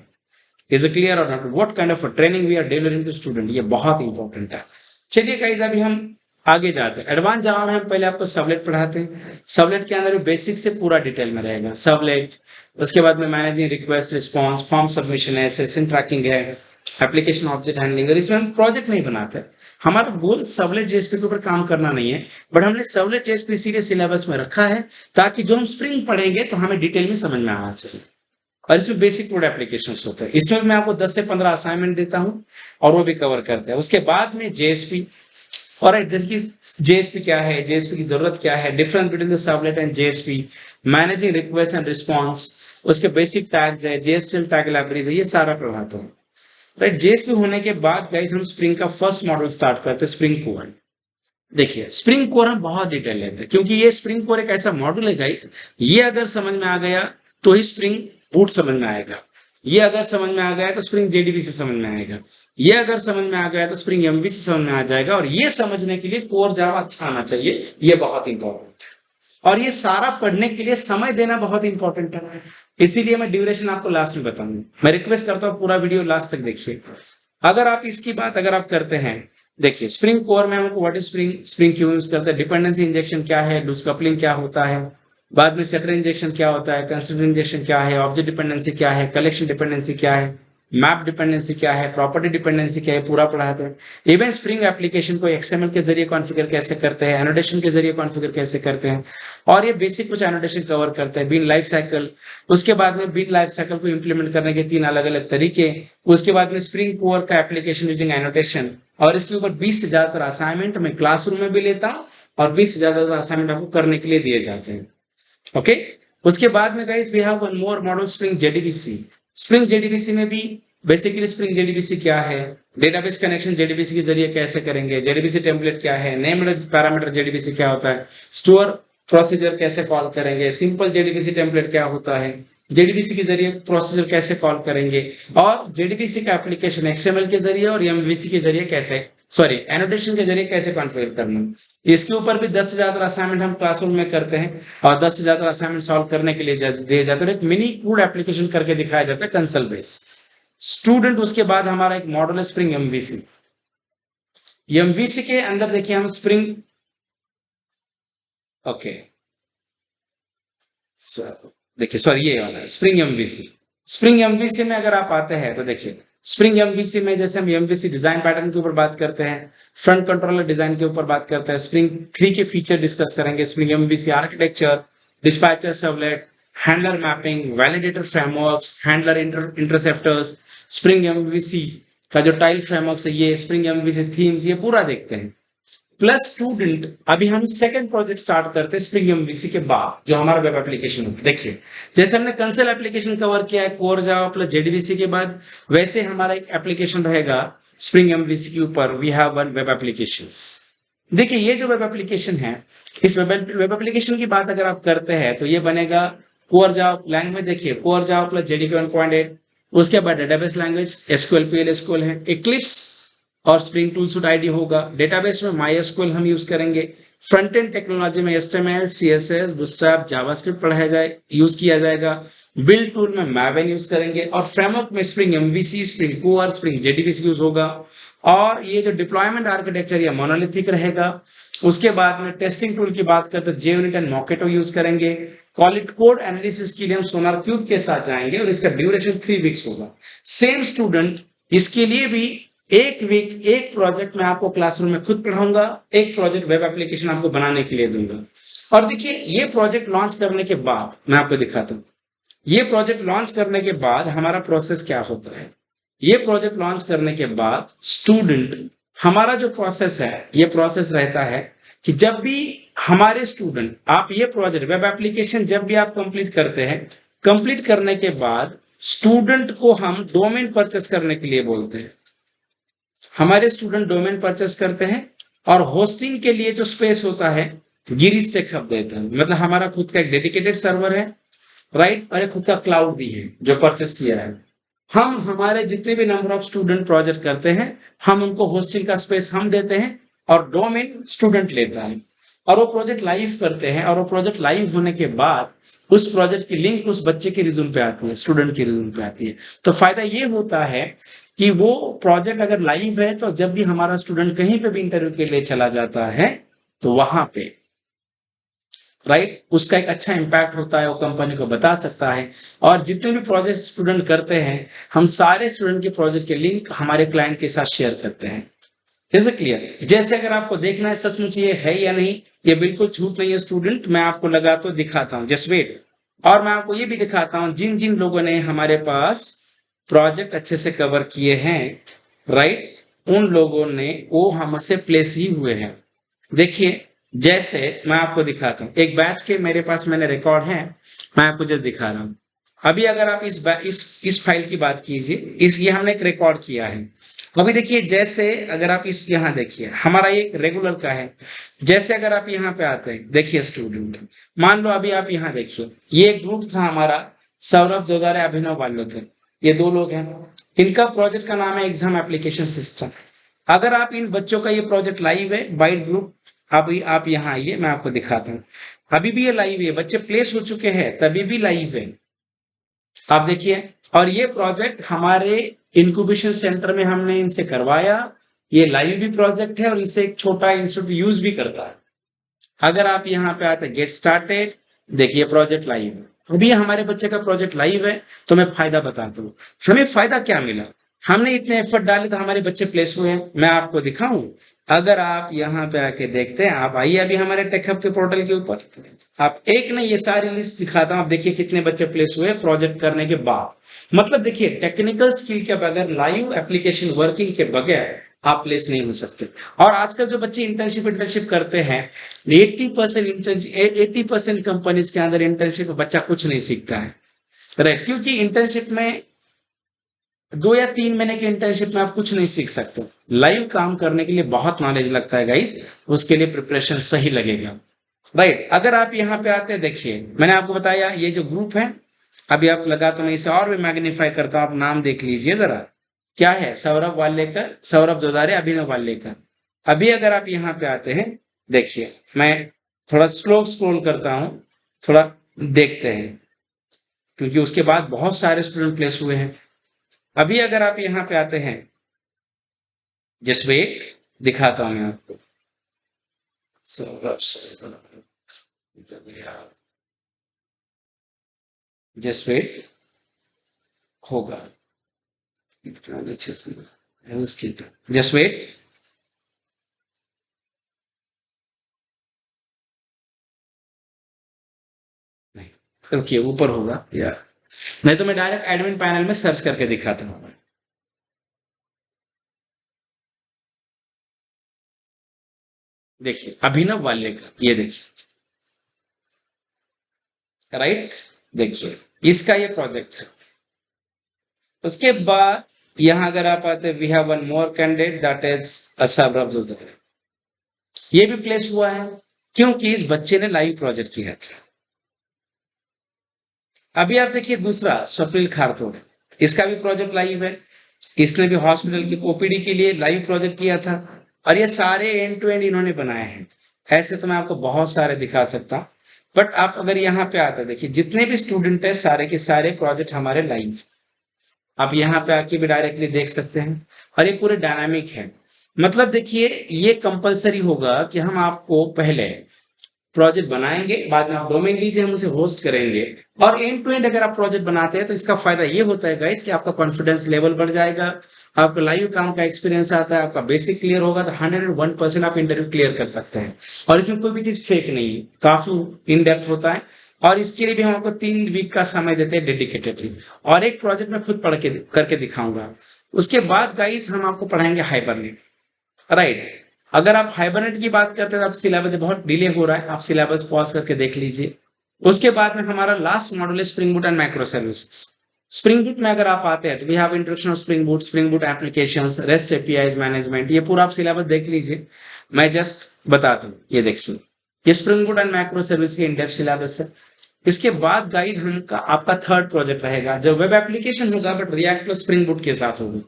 इज इट क्लियर और not? What kind of training we are delivering to student, ये बहुत इंपॉर्टेंट है। चलिए गाइस अभी हम आगे जाते हैं। एडवांस जावा में हम पहले आपको सबलेट पढ़ाते हैं। सबलेट के अंदर बेसिक से पूरा डिटेल में रहेगा सबलेट। उसके बाद में managing request response, form submission है, सेशन ट्रैकिंग है, एप्लीकेशन ऑब्जेक्ट हैंडलिंग। और इसमें हम प्रोजेक्ट नहीं बनाते। हमारा गोल सबलेट जेएसपी के ऊपर काम करना नहीं है, बट हमने सबलेट जेएसपी सीधे सिलेबस में रखा है ताकि जो हम स्प्रिंग पढ़ेंगे तो हमें डिटेल में समझ में आना चाहिए। और इसमें बेसिक कोड एप्लीकेशंस होते हैं। इसमें मैं आपको 10 से 15 असाइनमेंट देता हूं और वो भी कवर करते हैं। उसके बाद में जेएसपी, और जैसे कि जेएसपी क्या है, जेएसपी की जरूरत क्या है, difference between the sublet and JSP, managing request and response, उसके बेसिक टैग्स है, जेएसटीएल टैग लाइब्रेरीज है, ये सारा पढ़ाते हैं, राइट। जेएसपी होने के बाद गाइस हम स्प्रिंग का फर्स्ट मॉडल स्टार्ट करते हैं, स्प्रिंग कोर। देखिए स्प्रिंग कोर हम बहुत डिटेल लेते हैं क्योंकि ये स्प्रिंग कोर एक ऐसा मॉड्यूल है गाइस, ये अगर समझ में आ गया तो ही स्प्रिंग बूट समझ में आएगा। ये अगर समझ में आ गया तो स्प्रिंग जेडीबी से समझ में आएगा। ये अगर समझ में आ गया तो स्प्रिंग एमवी से समझ में आ जाएगा। और ये समझने के लिए कोर जावा अच्छा आना चाहिए, ये बहुत इंपॉर्टेंट है। और ये सारा पढ़ने के लिए समय देना बहुत इंपॉर्टेंट है, इसीलिए मैं ड्यूरेशन आपको लास्ट में बताऊंगा। मैं रिक्वेस्ट करता हूँ पूरा वीडियो लास्ट तक देखिए। अगर आप इसकी बात अगर आप करते हैं, देखिए स्प्रिंग कोर में हमको व्हाट इज स्प्रिंग, स्प्रिंग क्यों यूज करते हैं, डिपेंडेंसी इंजेक्शन क्या है, लूज कपलिंग क्या होता है, बाद में सेटर इंजेक्शन क्या होता है, कंस्ट्रेंट इंजेक्शन क्या है, ऑब्जेक्ट डिपेंडेंसी क्या है, कलेक्शन डिपेंडेंसी क्या है, मैप डिपेंडेंसी क्या है, प्रॉपर्टी डिपेंडेंसी क्या है, पूरा पढ़ाते हैं। इवन स्प्रिंग एप्लीकेशन को एक्सएमएल के जरिए कॉन्फ़िगर कैसे करते हैं, एनोटेशन के जरिए कॉन्फ़िगर कैसे करते हैं, और ये बेसिक कुछ एनोटेशन कवर करते हैं, बीन लाइफ साइकिल। उसके बाद में बीन लाइफ साइकिल को इंप्लीमेंट करने के 3 अलग अलग तरीके। उसके बाद में स्प्रिंग कोर का एप्लीकेशन यूजिंग एनोटेशन। और इसके ऊपर 20 से ज्यादातर असाइनमेंट मैं क्लासरूम में भी लेता हूँ और 20 से ज्यादा असाइनमेंट आपको करने के लिए दिए जाते हैं। ओके उसके बाद में guys we have one more model, Spring JDBC. Spring JDBC में भी बेसिकली स्प्रिंग जेडीबीसी क्या है, डेटाबेस कनेक्शन जेडीबीसी के जरिए कैसे करेंगे, जेडीबीसी टेम्पलेट क्या है, नेम्ड पैरामीटर जेडीबीसी क्या होता है, स्टोर प्रोसीजर कैसे कॉल करेंगे, सिंपल जेडीबीसी टेम्पलेट क्या होता है, जेडीबीसी के जरिए प्रोसीजर कैसे कॉल करेंगे, और जेडीबीसी का एप्लीकेशन एक्सएमएल के जरिए और एमवीसी के जरिए कैसे, सॉरी एनोटेशन के जरिए कैसे कॉन्फ़िगर करना। इसके ऊपर भी 10 से ज्यादा असाइनमेंट हम क्लासरूम में करते हैं और 10 से ज्यादा असाइनमेंट सॉल्व करने के लिए दिए जाते हैं। एक मिनी कोड एप्लीकेशन करके दिखाया जाता है कंसोल बेस स्टूडेंट। उसके बाद हमारा एक मॉडल है स्प्रिंग एमवीसी। एमवीसी के अंदर देखिए हम स्प्रिंग, ओके देखिए सॉरी ये वाला स्प्रिंग एमवीसी। स्प्रिंग एमवीसी में अगर आप आते हैं तो देखिए स्प्रिंग एमवीसी में जैसे हम एमवीसी डिजाइन पैटर्न के ऊपर बात करते हैं, फ्रंट कंट्रोलर डिजाइन के ऊपर बात करते हैं, स्प्रिंग 3 के फीचर डिस्कस करेंगे, spring MVC architecture, dispatcher servlet, handler mapping, validator frameworks, handler interceptors, spring MVC का जो टाइल फ्रेमवर्क्स है ये, स्प्रिंग एमवीसी थीम्स, ये पूरा देखते हैं। प्लस स्टूडेंट, अभी हम सेकंड प्रोजेक्ट स्टार्ट करते हैं स्प्रिंग एमवीसी के बाद, जो हमारा वेब एप्लीकेशन होता है। देखिए जैसे हमने कंसोल एप्लीकेशन कवर किया है कोर जावा प्लस जेडीबीसी के बाद, वैसे हमारा एक एप्लीकेशन रहेगा स्प्रिंग एमवीसी के ऊपर। We have one web applications. देखिए ये जो वेब एप्लीकेशन है, इस वेब एप्लीकेशन की बात अगर आप करते हैं तो ये बनेगा कोर जावा लैंग्वेज। देखिए कोर जावा प्लस जेडीके 1.8, उसके बाद database language SQL PL SQL है, इक्लिप्स और स्प्रिंग टूल सूट आईडी होगा। डेटाबेस में माईएसक्यूएल हम यूज करेंगे। फ्रंट एंड टेक्नोलॉजी में एचटीएमएल सीएसएस बूटस्ट्रैप जावास्क्रिप्ट पढ़ाया जाए यूज किया जाएगा। बिल्ड टूल में मैवेन यूज करेंगे और फ्रेमवर्क में spring MVC spring core spring JDBC use होगा। और ये जो डिप्लॉयमेंट आर्किटेक्चर या मोनोलिथिक रहेगा। उसके बाद में टेस्टिंग टूल की बात करते हैं जेयूनिट एंड मॉकेटो यूज करेंगे। कॉलिट कोड एनालिसिस के लिए हम सोनार क्यूब के साथ जाएंगे और इसका ड्यूरेशन 3 वीक्स होगा। सेम स्टूडेंट इसके लिए भी एक वीक एक प्रोजेक्ट मैं आपको क्लासरूम में खुद पढ़ाऊंगा, एक प्रोजेक्ट वेब एप्लीकेशन आपको बनाने के लिए दूंगा। और देखिए ये प्रोजेक्ट लॉन्च करने के बाद मैं आपको दिखाता हूँ, ये प्रोजेक्ट लॉन्च करने के बाद हमारा प्रोसेस क्या होता है। ये प्रोजेक्ट लॉन्च करने के बाद स्टूडेंट, हमारा जो प्रोसेस है ये प्रोसेस रहता है कि जब भी हमारे स्टूडेंट, आप ये प्रोजेक्ट वेब एप्लीकेशन जब भी आप कंप्लीट करते हैं, कंप्लीट करने के बाद स्टूडेंट को हम डोमेन परचेस करने के लिए बोलते हैं। हमारे स्टूडेंट डोमेन परचेस करते हैं और होस्टिंग के लिए जो स्पेस होता है गिरीज टेक हब देता है। मतलब हमारा खुद का एक डेडिकेटेड सर्वर है, राइट, और एक खुद का क्लाउड भी है जो परचेस किया है। हम हमारे जितने भी नंबर ऑफ स्टूडेंट प्रोजेक्ट करते हैं, हम उनको होस्टिंग का स्पेस हम देते हैं और डोमेन स्टूडेंट लेता है और वो प्रोजेक्ट लाइव करते हैं। और वो प्रोजेक्ट लाइव होने के बाद उस प्रोजेक्ट की लिंक उस बच्चे के रिज्यूम पे आती है, स्टूडेंट के रिज्यूम पे आती है। तो फायदा ये होता है कि वो प्रोजेक्ट अगर लाइव है तो जब भी हमारा स्टूडेंट कहीं पे भी इंटरव्यू के लिए चला जाता है तो वहां पे, राइट, उसका एक अच्छा इंपैक्ट होता है, वो कंपनी को बता सकता है। और जितने भी प्रोजेक्ट स्टूडेंट करते हैं, हम सारे स्टूडेंट के प्रोजेक्ट के लिंक हमारे क्लाइंट के साथ शेयर करते हैं। Is it clear? जैसे अगर आपको देखना है सचमुच ये है या नहीं, ये बिल्कुल झूठ नहीं है स्टूडेंट, मैं आपको लगा तो दिखाता हूँ, जस्ट वेट। और मैं आपको ये भी दिखाता हूँ जिन जिन लोगों ने हमारे पास प्रोजेक्ट अच्छे से कवर किए हैं, राइट, उन लोगों ने वो हमसे प्लेस ही हुए हैं। देखिए जैसे मैं आपको दिखाता हूँ, एक बैच के मेरे पास मैंने रिकॉर्ड है, मैं आपको जस्ट दिखा रहा हूँ। अभी अगर आप इस फाइल की बात कीजिए, इस ये हमने एक रिकॉर्ड किया है। अभी देखिए जैसे अगर आप इस यहाँ देखिए, हमारा ये रेगुलर का है। जैसे अगर आप यहाँ पे आते हैं, देखिए स्टूडेंट, मान लो अभी आप यहाँ देखिए, ये एक ग्रुप था हमारा, सौरभ जोजारे अभिनव वाल्यकर, ये दो लोग हैं। इनका प्रोजेक्ट का नाम है एग्जाम एप्लीकेशन सिस्टम। अगर आप इन बच्चों का ये प्रोजेक्ट लाइव है बाइट ग्रुप, अभी आप यहाँ आइए, मैं आपको दिखाता हूँ। अभी भी ये लाइव है, बच्चे प्लेस हो चुके हैं तभी भी लाइव है, आप देखिए। और ये प्रोजेक्ट हमारे इंक्यूबेशन सेंटर में हमने इनसे करवाया। ये लाइव भी प्रोजेक्ट है और इसे एक छोटा इंस्टीट्यूट यूज भी करता है। अगर आप यहाँ पे आते गेट स्टार्टेड, देखिए प्रोजेक्ट लाइव है। अभी हमारे बच्चे का प्रोजेक्ट लाइव है, तो मैं फायदा बताता हूँ। हमें फायदा क्या मिला, हमने इतने एफर्ट डाले तो हमारे बच्चे प्लेस हुए हैं। मैं आपको दिखाऊं, अगर आप यहाँ पे आके देखते हैं, आप आइए अभी हमारे टेक हब के पोर्टल के ऊपर, आप एक नहीं ये सारी लिस्ट दिखाता हूँ। आप देखिए कितने बच्चे प्लेस हुए प्रोजेक्ट करने के बाद। मतलब देखिए टेक्निकल स्किल के बगैर, लाइव एप्लीकेशन वर्किंग के बगैर आप प्लेस नहीं हो सकते। और आजकल जो बच्चे इंटर्नशिप करते हैं, 80% कंपनीज के अंदर इंटर्नशिप बच्चा कुछ नहीं सीखता है, राइट, क्योंकि इंटर्नशिप में 2 या 3 महीने की इंटर्नशिप में आप कुछ नहीं सीख सकते। लाइव काम करने के लिए बहुत नॉलेज लगता है गाइज, उसके लिए प्रिपरेशन सही लगेगा, राइट। अगर आप यहाँ पे आते हैं, देखिए मैंने आपको बताया ये जो ग्रुप है, अभी आप लगा तो मैं इसे और भी मैग्नीफाई करता हूँ, आप नाम देख लीजिए जरा, क्या है, सौरभ वाल्यकर, सौरभ जोजारे, अभिनव वाल्यकर। अभी अगर आप यहाँ पे आते हैं, देखिए मैं थोड़ा स्लो स्क्रॉल करता हूँ, थोड़ा देखते हैं, क्योंकि उसके बाद बहुत सारे स्टूडेंट प्लेस हुए हैं। अभी अगर आप यहाँ पे आते हैं, जस्ट वेट, दिखाता हूं मैं आपको। जस्ट वेट, होगा, जस्ट वेट। नहीं, ओके, ऊपर होगा या नहीं तो मैं डायरेक्ट एडमिन पैनल में सर्च करके दिखाता हूँ। देखिए अभिनव वालेकर, ये देखिए, राइट, देखिए इसका ये प्रोजेक्ट है। उसके बाद यहाँ अगर आप आते we have one more candidate that is Asrab Juzer, ये भी प्लेस हुआ है क्योंकि इस बच्चे ने लाइव प्रोजेक्ट किया था। अभी आप देखिए दूसरा स्वप्निल खारतोड़, इसका भी प्रोजेक्ट लाइव है, इसने भी हॉस्पिटल की ओपीडी के लिए लाइव प्रोजेक्ट किया था और ये सारे एंड टू एंड इन्होंने बनाए हैं। ऐसे तो मैं आपको बहुत सारे दिखा सकता हूँ, बट आप अगर यहाँ पे आते देखिए जितने भी स्टूडेंट है सारे के सारे प्रोजेक्ट हमारे लाइव, आप यहाँ पे आके भी डायरेक्टली देख सकते हैं और ये पूरे डायनामिक है। मतलब देखिए ये कंपलसरी होगा कि हम आपको पहले प्रोजेक्ट बनाएंगे, बाद में आप डोमेन लीजिए, हम उसे होस्ट करेंगे और एंड टू एंड अगर आप प्रोजेक्ट बनाते हैं तो इसका फायदा ये होता है गाइस कि आपका कॉन्फिडेंस लेवल बढ़ जाएगा, आपका लाइव काम का एक्सपीरियंस आता है, आपका बेसिक क्लियर होगा तो 101% आप इंटरव्यू क्लियर कर सकते हैं। और इसमें कोई भी चीज फेक नहीं है, काफी इन डेप्थ होता है और इसके लिए भी हम आपको 3 वीक का समय देते हैं डेडिकेटेडली, और एक प्रोजेक्ट में खुद पढ़ के करके दिखाऊंगा। उसके बाद गाइस हम आपको पढ़ाएंगे हाइबरनेट, राइट। अगर आप हाइबरनेट की बात करते हैं तो आप सिलेबस बहुत डिले हो रहा है, आप सिलेबस पॉज करके देख लीजिए। उसके बाद में हमारा लास्ट मॉड्यूल है Spring Boot and micro services. Spring Boot में अगर आप आते हैं तो we have introduction of Spring Boot applications, rest APIs management, ये पूरा आप सिलेबस देख लीजिए। मैं जस्ट बताता हूँ, ये देखिए ये spring Boot and micro service के इन-डेप्थ सिलेबस है। इसके बाद गाइज हमका आपका थर्ड प्रोजेक्ट रहेगा जो वेब एप्लीकेशन होगा but react plus spring boot के साथ होगी।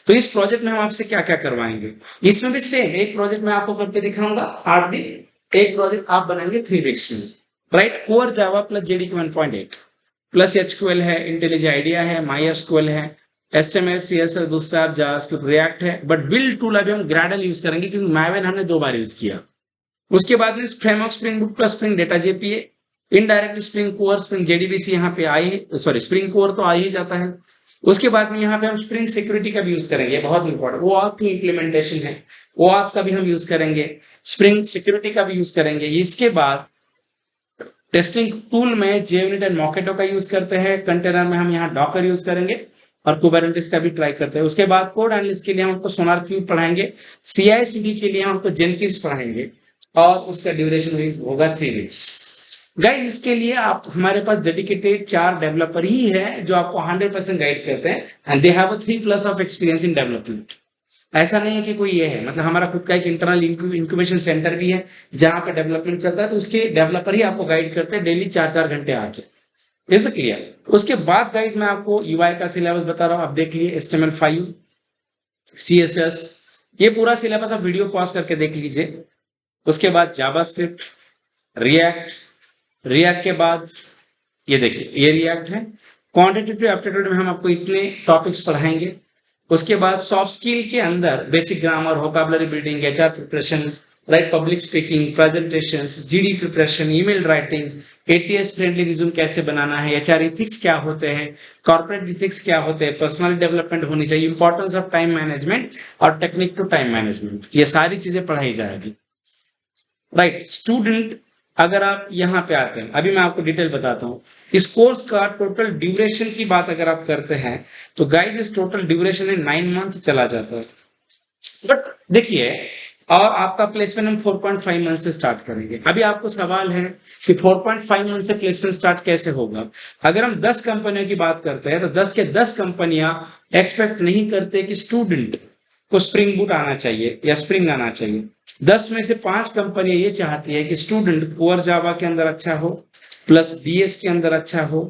तो इस प्रोजेक्ट में हम आपसे क्या क्या करवाएंगे, इसमें भी सेम एक प्रोजेक्ट मैं आपको करके दिखाऊंगा 8 दिन, एक प्रोजेक्ट आप बनाएंगे 3 वीक्स में, right. Core Java plus JDK 1.8 plus HQL है, इंटेलिजेंट आइडिया है, माईएसक्यूएल है, एचटीएमएल सीएसएस दूसरा जावास्क्रिप्ट रिएक्ट है, बट बिल्ड टूल अभी हम ग्रेडल यूज करेंगे क्योंकि मैवेन हमने 2 बार यूज किया। उसके बाद में framework spring boot plus spring data JPA, indirect spring core, spring JDBC यहाँ पे आई, सॉरी स्प्रिंग कोर तो आ ही जाता है। उसके बाद में यहाँ पे हम स्प्रिंग सिक्योरिटी का भी यूज करेंगे, बहुत इंपॉर्टेंट, वो आपकी इंप्लीमेंटेशन है, वो आपका भी हम यूज करेंगे, स्प्रिंग सिक्योरिटी का भी यूज करेंगे। इसके बाद टेस्टिंग टूल में जेवनेट एंड मॉकेटो का यूज करते हैं, कंटेनर में हम यहाँ डॉकर यूज करेंगे और कुबरनेटिस का भी ट्राई करते हैं। उसके बाद कोड एनालिस्ट के लिए हम आपको सोनार क्यूब पढ़ाएंगे, सीआईसीडी के लिए हम आपको जेनकिंस पढ़ाएंगे और उसका ड्यूरेशन भी होगा 3 वीक्स। गाइस इसके लिए आप हमारे पास डेडिकेटेड 4 डेवलपर ही है जो आपको 100% गाइड करते हैं and they have 3+ of experience in development. ऐसा नहीं है कि कोई ये है, मतलब हमारा खुद का एक इंटरनल इंक्यूबेशन सेंटर भी है जहां पे डेवलपमेंट चलता है, तो उसके डेवलपर ही आपको गाइड करते हैं डेली 4-4 घंटे आके। Is clear. उसके बाद गाइस मैं आपको यूआई का सिलेबस बता रहा हूँ, आप देख लिए HTML5 CSS, ये पूरा सिलेबस आप वीडियो पॉज करके देख लीजिए। उसके बाद जावास्क्रिप्ट, रिएक्ट के बाद ये देखिए ये रिएक्ट है। क्वांटिटेटिव एप्टीट्यूड में हम आपको इतने टॉपिक्स पढ़ाएंगे। उसके बाद सॉफ्ट स्किल के अंदर basic grammar, vocabulary building, HR preparation, right, public speaking, presentations, GD preparation, email writing, ATS friendly resume कैसे बनाना है, एचआर इथिक्स क्या होते हैं, कॉर्पोरेट इथिक्स क्या होते हैं, पर्सनल डेवलपमेंट होनी चाहिए, इंपॉर्टेंस ऑफ टाइम मैनेजमेंट और टेक्निक टू टाइम मैनेजमेंट, ये सारी चीजें पढ़ाई जाएगी, राइट। स्टूडेंट अगर आप यहाँ पे आते हैं, अभी मैं आपको डिटेल बताता हूँ इस कोर्स का टोटल ड्यूरेशन की बात अगर आप करते हैं तो गाइस इस टोटल ड्यूरेशन में 9 मंथ चला जाता है। बट देखिए और आपका प्लेसमेंट हम 4.5 मंथ से स्टार्ट करेंगे। अभी आपको सवाल है कि 4.5 मंथ से प्लेसमेंट स्टार्ट कैसे होगा। अगर हम 10 कंपनियों की बात करते हैं तो 10 के 10 कंपनियां एक्सपेक्ट नहीं करते कि स्टूडेंट को स्प्रिंग बूट आना चाहिए या स्प्रिंग आना चाहिए। 10 में से 5 कंपनियां ये चाहती है कि स्टूडेंट कोर जावा के अंदर अच्छा हो, प्लस डीएस के अंदर अच्छा हो,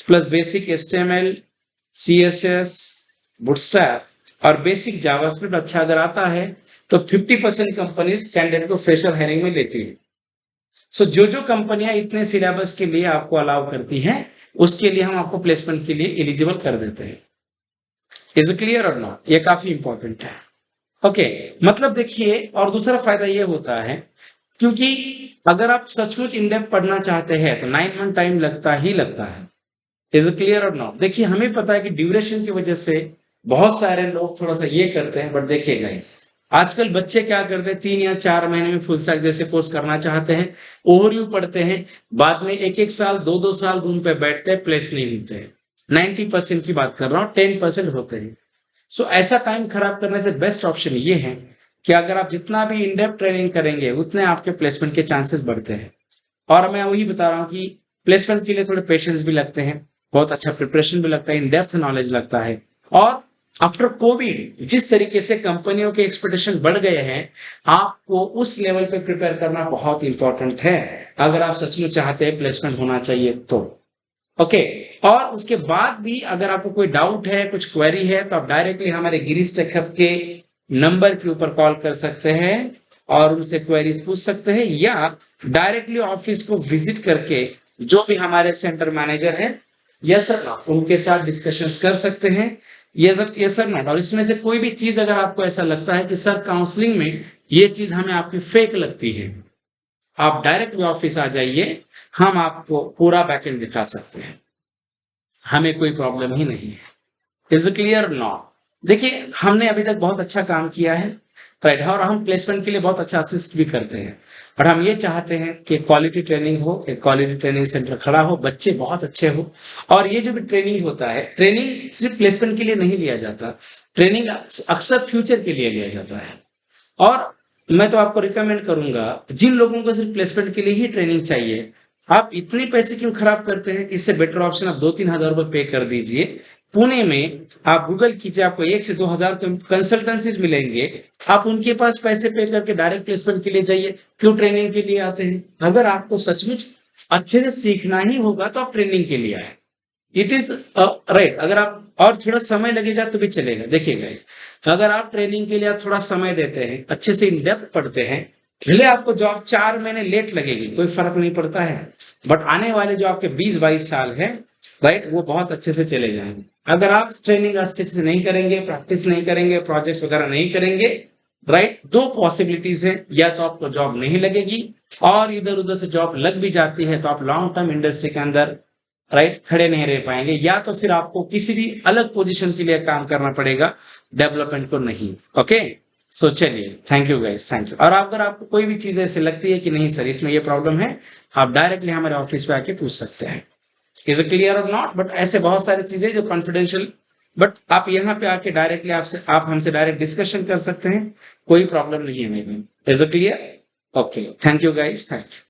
plus basic HTML, CSS, bootstrap और बेसिक जावास्क्रिप्ट अच्छा अगर आता है तो 50% कंपनीज कैंडिडेट को फ्रेशर हायरिंग में लेती है। सो जो कंपनियां इतने सिलेबस के लिए आपको अलाउ करती हैं उसके लिए हम आपको प्लेसमेंट के लिए एलिजिबल कर देते हैं। इज क्लियर और नॉट? ये काफी इंपॉर्टेंट है। ओके, मतलब देखिए और दूसरा फायदा ये होता है क्योंकि अगर आप सचमुच इन-डेप्थ पढ़ना चाहते हैं तो 9 मंथ टाइम लगता ही लगता है। इज क्लियर और नॉट? देखिए हमें पता है कि ड्यूरेशन की वजह से बहुत सारे लोग थोड़ा सा ये करते हैं, बट देखिए गाइस आजकल बच्चे क्या करते हैं 3 या 4 महीने में फुल स्टैक जैसे कोर्स करना चाहते हैं, ओवरव्यू पढ़ते हैं, बाद में 1-1 साल 2-2 साल रूम पे बैठते हैं, प्लेस नहीं होते हैं। 90% की बात कर रहा हूँ, 10% होते हैं। सो ऐसा टाइम खराब करने से बेस्ट ऑप्शन ये है कि अगर आप जितना भी इन डेप्थ ट्रेनिंग करेंगे उतने आपके प्लेसमेंट के चांसेस बढ़ते हैं। और मैं वही बता रहा हूँ कि प्लेसमेंट के लिए थोड़े पेशेंस भी लगते हैं, बहुत अच्छा प्रिपरेशन भी लगता है, इन डेप्थ नॉलेज लगता है। और आफ्टर कोविड जिस तरीके से कंपनियों के एक्सपेक्टेशन बढ़ गए हैं, आपको उस लेवल पे प्रिपेयर करना बहुत इंपॉर्टेंट है अगर आप सचमुच चाहते हैं प्लेसमेंट होना चाहिए तो। ओके। और उसके बाद भी अगर आपको कोई डाउट है, कुछ क्वेरी है, तो आप डायरेक्टली हमारे गिरीश टेक हब के नंबर के ऊपर कॉल कर सकते हैं और उनसे क्वेरीज पूछ सकते हैं, या डायरेक्टली ऑफिस को विजिट करके जो भी हमारे सेंटर मैनेजर हैं, यस सर, उनके साथ डिस्कशंस कर सकते हैं। Yes sir not. और इसमें से कोई भी चीज अगर आपको ऐसा लगता है कि सर काउंसलिंग में ये चीज हमें आपकी फेक लगती है, आप डायरेक्टली ऑफिस आ जाइए, हम आपको पूरा बैकएंड दिखा सकते हैं, हमें कोई प्रॉब्लम ही नहीं है। Is clear not? देखिए, हमने अभी तक बहुत अच्छा काम किया है, राइट, और हम प्लेसमेंट के लिए बहुत अच्छा असिस्ट भी करते हैं। और हम ये चाहते हैं कि क्वालिटी ट्रेनिंग हो, एक क्वालिटी ट्रेनिंग सेंटर खड़ा हो, बच्चे बहुत अच्छे हो। और ये जो भी ट्रेनिंग होता है, ट्रेनिंग सिर्फ प्लेसमेंट के लिए नहीं लिया जाता, ट्रेनिंग अक्सर फ्यूचर के लिए लिया जाता है। और मैं तो आपको रिकमेंड करूंगा, जिन लोगों को सिर्फ प्लेसमेंट के लिए ही ट्रेनिंग चाहिए, आप इतने पैसे क्यों खराब करते हैं? इससे बेटर ऑप्शन आप 2-3 हजार रुपए पे कर दीजिए। पुणे में आप गूगल कीजिए, आपको 1 से 2 हजार कंसल्टेंसीज मिलेंगे, आप उनके पास पैसे पे करके डायरेक्ट प्लेसमेंट के लिए जाइए। क्यों ट्रेनिंग के लिए आते हैं? अगर आपको सचमुच अच्छे से सीखना ही होगा तो आप ट्रेनिंग के लिए आए। It is right. अगर आप और थोड़ा समय लगेगा तो भी चलेगा। देखिए गाइस, अगर आप ट्रेनिंग के लिए आप थोड़ा समय देते हैं, अच्छे से इन डेप्थ पढ़ते हैं, भले आपको जॉब 4 महीने लेट लगेगी, कोई फर्क नहीं पड़ता है, बट आने वाले जो आपके 20-22 साल है, राइट, वो बहुत अच्छे से चले जाएंगे। अगर आप ट्रेनिंग अच्छे से नहीं करेंगे, प्रैक्टिस नहीं करेंगे, प्रोजेक्ट्स वगैरह नहीं करेंगे, राइट, दो पॉसिबिलिटीज है, या तो आपको जॉब नहीं लगेगी, और इधर उधर से जॉब लग भी जाती है तो आप लॉन्ग टर्म इंडस्ट्री के अंदर, राइट, खड़े नहीं रह पाएंगे, या तो फिर आपको किसी भी अलग पोजीशन के लिए काम करना पड़ेगा, डेवलपमेंट को नहीं। ओके, सो चलिए, thank you guys, thank you. और अगर आपको कोई भी चीज ऐसे लगती है कि नहीं सर इसमें ये प्रॉब्लम है, आप डायरेक्टली हमारे ऑफिस पे आके पूछ सकते हैं। इज इट क्लियर और नॉट? बट ऐसे बहुत सारी चीजें जो कॉन्फिडेंशियल, बट आप यहाँ पे आके डायरेक्टली आप हमसे डायरेक्ट डिस्कशन कर सकते हैं, कोई प्रॉब्लम नहीं है मेरे में। Is it clear? Okay, thank you guys, thank you.